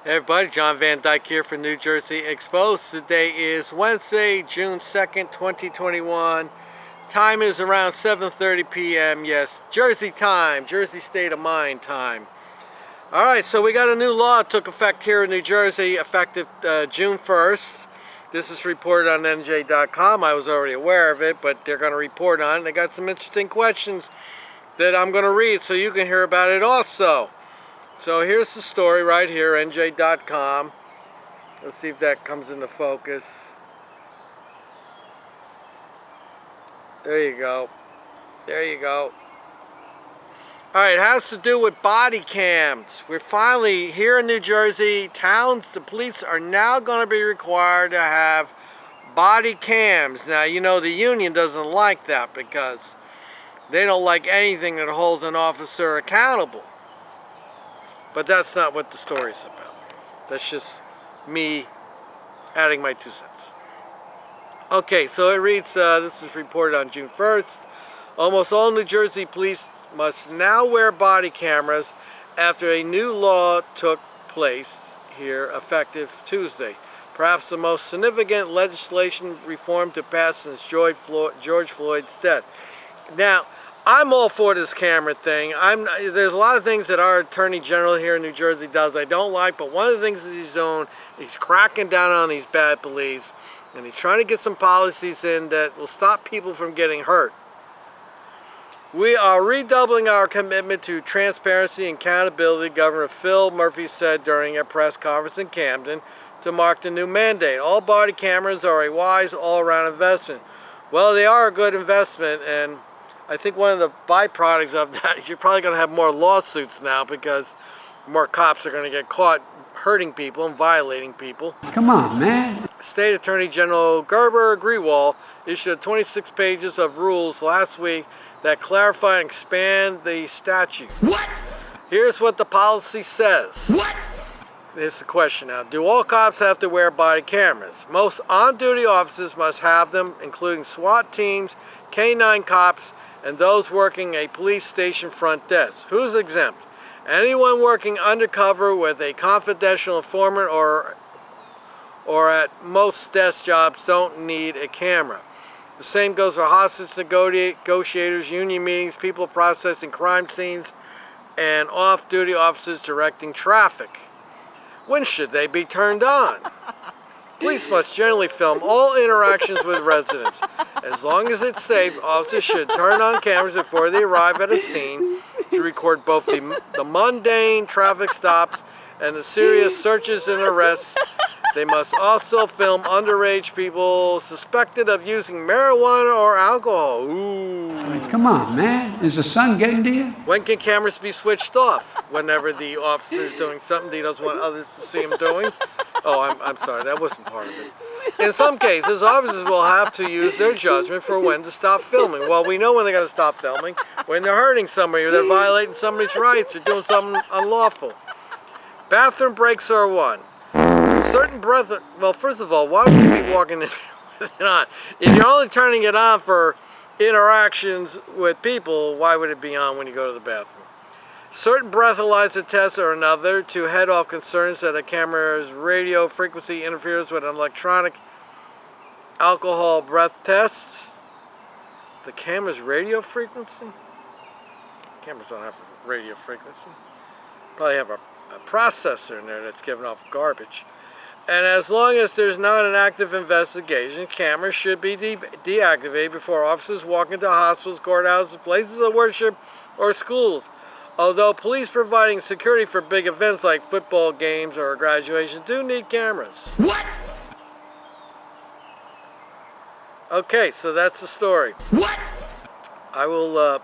Hey everybody, John Van Dyke here for New Jersey Exposed. Today is Wednesday, June 2nd, 2021. Time is around 7:30 p.m. Yes, Jersey time, Jersey state of mind time. Alright, so we got a new law that took effect here in New Jersey, effective June 1st. This is reported on NJ.com. I was already aware of it, but they're going to report on it. They got some interesting questions that I'm going to read so you can hear about it also. So here's the story right here, NJ.com. Let's see if that comes into focus. There you go. There you go. Alright, it has to do with body cams. We're finally, here in New Jersey, towns, the police are now going to be required to have body cams. Now, you know the union doesn't like that because they don't like anything that holds an officer accountable. But that's not what the story's about. That's just me adding my 2 cents. Okay, so it reads, this is reported on June 1st. Almost all New Jersey police must now wear body cameras after a new law took place here effective Tuesday. Perhaps the most significant legislation reform to pass since George Floyd's death. Now, I'm all for this camera thing. There's a lot of things that our Attorney General here in New Jersey does I don't like, but one of the things that he's doing, he's cracking down on these bad police, and he's trying to get some policies in that will stop people from getting hurt. We are redoubling our commitment to transparency and accountability, Governor Phil Murphy said during a press conference in Camden to mark the new mandate. All body cameras are a wise all-around investment. Well, they are a good investment, and I think one of the byproducts of that is you're probably going to have more lawsuits now because more cops are going to get caught hurting people and violating people. Come on, man. State Attorney General Gerber Grewal issued 26 pages of rules last week that clarify and expand the statute. What? Here's what the policy says. What? Here's the question now. Do all cops have to wear body cameras? Most on-duty officers must have them, including SWAT teams, K-9 cops, and those working a police station front desk. Who's exempt? Anyone working undercover with a confidential informant or at most desk jobs don't need a camera. The same goes for hostage negotiators, union meetings, people processing crime scenes, and off-duty officers directing traffic. When should they be turned on? Police must generally film all interactions with residents. As long as it's safe, officers should turn on cameras before they arrive at a scene to record both the mundane traffic stops and the serious searches and arrests. They must also film underage people suspected of using marijuana or alcohol. Ooh. Come on, man. Is the sun getting to you? When can cameras be switched off? Whenever the officer is doing something he doesn't want others to see him doing? Oh, I'm sorry, that wasn't part of it. In some cases, officers will have to use their judgment for when to stop filming. Well, we know when they're going to stop filming. When they're hurting somebody or they're violating somebody's rights or doing something unlawful. Bathroom breaks are one. Certain breath. Well, first of all, why would you be walking in with it on? If you're only turning it on for interactions with people, why would it be on when you go to the bathroom? Certain breathalyzer tests are another to head off concerns that a camera's radio frequency interferes with an electronic alcohol breath test. The camera's radio frequency? Cameras don't have a radio frequency. Probably have a processor in there that's giving off garbage. And as long as there's not an active investigation, cameras should be deactivated before officers walk into hospitals, courthouses, places of worship, or schools. Although police providing security for big events like football games or graduation do need cameras. What? Okay, so that's the story. What? I will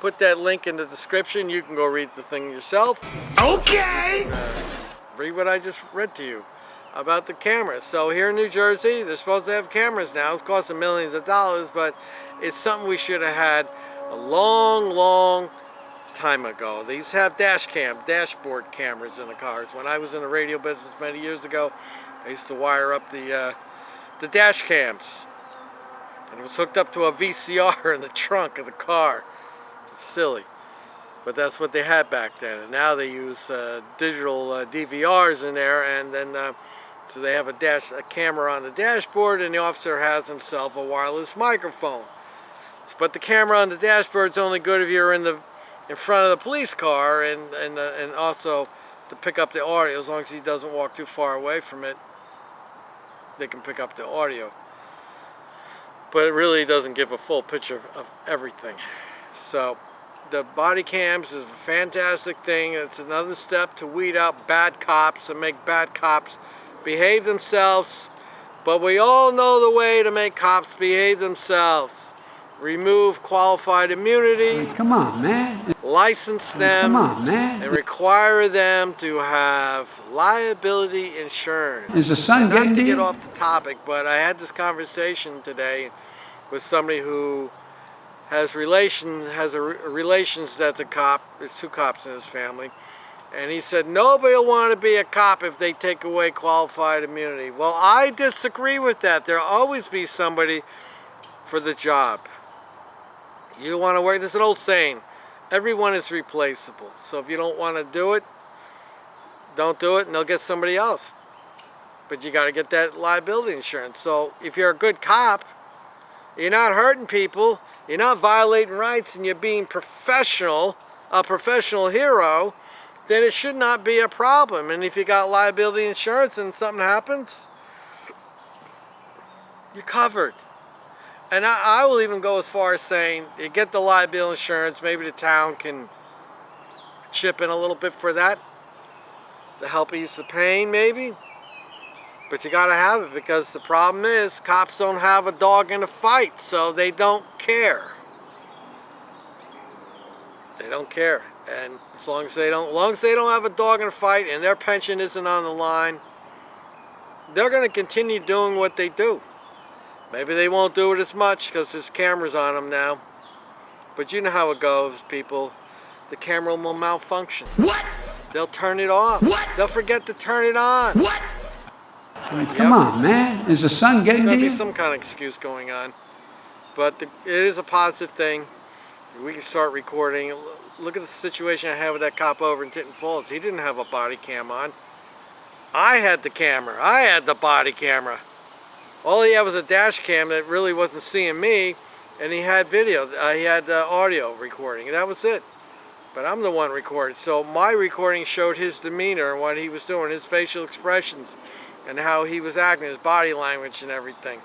put that link in the description. You can go read the thing yourself. Okay. Read what I just read to you about the cameras. So here in New Jersey, they're supposed to have cameras now. It's costing millions of dollars, but it's something we should have had a long time ago. These have dashboard cameras in the cars. When I was in the radio business many years ago, I used to wire up the dash cams, and it was hooked up to a VCR in the trunk of the car. It's silly. But that's what they had back then. And now they use digital DVRs in there, and then so they have a camera on the dashboard, and the officer has himself a wireless microphone. But the camera on the dashboard is only good if you're in front of the police car, and also to pick up the audio. As long as he doesn't walk too far away from it, they can pick up the audio. But it really doesn't give a full picture of everything. So the body cams is a fantastic thing. It's another step to weed out bad cops and make bad cops behave themselves. But we all know the way to make cops behave themselves. Remove qualified immunity. Come on, man. License them. Come on, man. And require them to have liability insurance. Is the sun Not getting to to get you? off the topic, but I had this conversation today with somebody who has relations that's a cop. There's 2 cops in his family. And he said, nobody will want to be a cop if they take away qualified immunity. Well, I disagree with that. There'll always be somebody for the job. You want to work, there's an old saying, everyone is replaceable. So if you don't want to do it, don't do it, and they'll get somebody else. But you got to get that liability insurance. So if you're a good cop, you're not hurting people, you're not violating rights, and you're being professional, a professional hero, then it should not be a problem. And if you got liability insurance and something happens, you're covered. And I will even go as far as saying, you get the liability insurance, maybe the town can chip in a little bit for that to help ease the pain, maybe. But you got to have it, because the problem is cops don't have a dog in a fight, so they don't care. They don't care. And as long as they don't have a dog in a fight and their pension isn't on the line, they're going to continue doing what they do. Maybe they won't do it as much because there's cameras on them now. But you know how it goes, people. The camera will malfunction. What? They'll turn it off. What? They'll forget to turn it on. What? Come on, man. Is the sun There's getting to going to you? be some kind of excuse going on. But it is a positive thing. We can start recording. Look at the situation I had with that cop over in Tinton Falls. He didn't have a body cam on. I had the camera. I had the body camera. All he had was a dash cam that really wasn't seeing me, and he had video. He had audio recording, and that was it. But I'm the one recorded, so my recording showed his demeanor and what he was doing, his facial expressions, and how he was acting, his body language and everything.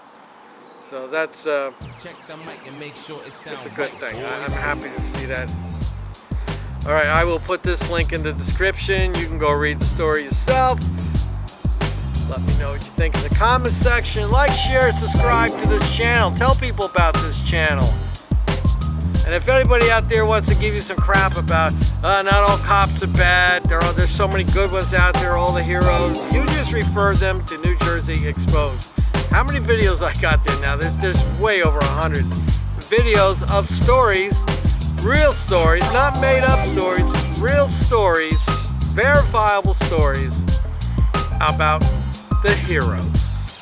So that's it's a good thing. I'm happy to see that. All right, I will put this link in the description. You can go read the story yourself. Let me know what you think in the comment section. Like, share, subscribe to this channel. Tell people about this channel. And if anybody out there wants to give you some crap about not all cops are bad, there's so many good ones out there, all the heroes, you just refer them to New Jersey Exposed. How many videos I got there now? There's way over 100 videos of stories, real stories, not made up stories, real stories, verifiable stories about the heroes.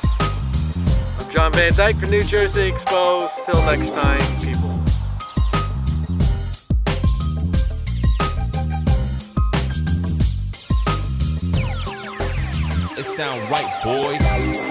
I'm John Van Dyke for New Jersey Exposed. Till next time, people. It sound right, boys.